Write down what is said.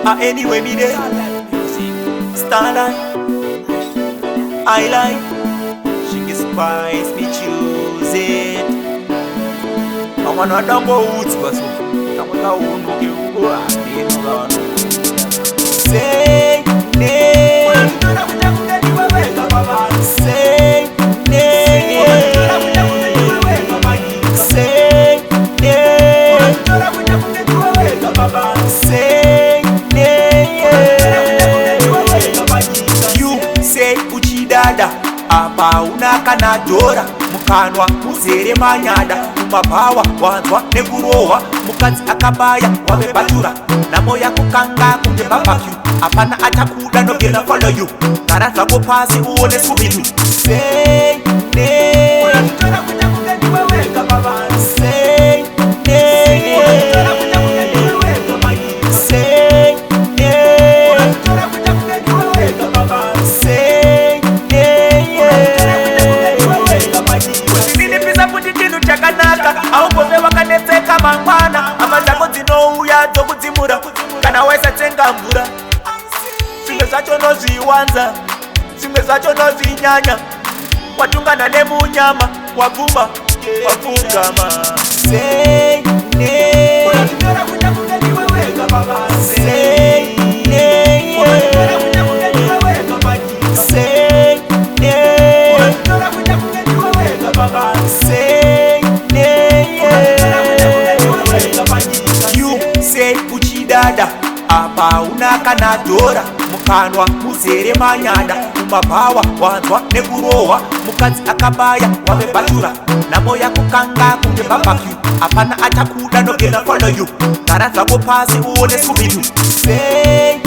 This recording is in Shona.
Anyway me there Starlight I like She gets spice me choose it I wanna double woods but so I wanna say nay say dada apa unakana dora mukanwa muzere manyada mumapawa wanzwa nekurohwa mukadzi akabaya wavebatura namoya kukanga kunge barbecue apana achakuda no gonna follow you gara zvako pasi uone Scooby-Doo say nay say aungove wakanetseka mangwana hama dzako dzinouya dzokudzimura kana waisatenga mvura zvimwe zvacho nozviwanza zvimwe zvacho nozvinyanya watungana nemunyama wabvuma wapfungama say nay say nay say say uchidada apa unakana dora mukanwa muzere manyada mumapawa wanzwa nekurohwa mukadzi akabaya wavebatura namoya kukanga kunge barbecue apana achakuda no gonna follow you gara zvako pasi uone Scooby-Doo say